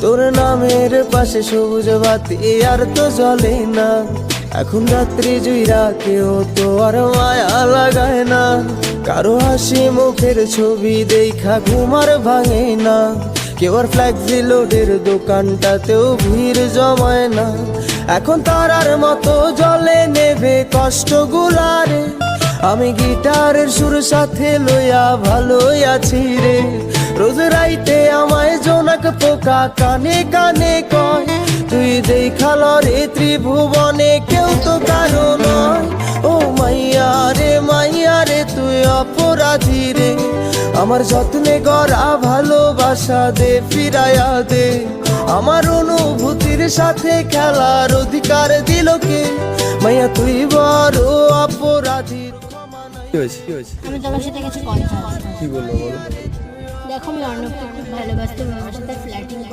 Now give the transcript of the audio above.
তোর নামের পাশে সবুজ বাতি আর তো জ্বলে না। এখন রাত্রি জুইরা কেউ তো আর মায়া লাগায় না। কারো হাসি মুখের ছবি দেখা ঘুমার ভাঙে না। কেউ আর ফ্ল্যাক্সি লোডের দোকানটাতেও ভিড় জমায় না। এখন তারার মতো জলে নেবে কষ্টগুলারে। আমি গিটারের সুর সাথে লইয়া ভালোই আছি রে। রোজ রাইতে আমায় জোনাক পোকা কানে কানে কয়, তুই দেখাল রে ত্রিভুবনে কেউ তো কারো নয়। ও মাইয়া রে তুই অপরাধী রে। আমার যত্নে গড়া ভালোবাসা দে ফিরাইয়া দে। আমার অনুভূতির সাথে খেলার অধিকার দিল কে? মাইয়া তুই বড় অপরাধী। আমি তোমার সাথে কিছু কথা আছে। কি বললো বলো? দেখো আমি অর্ণবকে খুব ভালোবাসতাম, আমার সাথে ফ্ল্যাট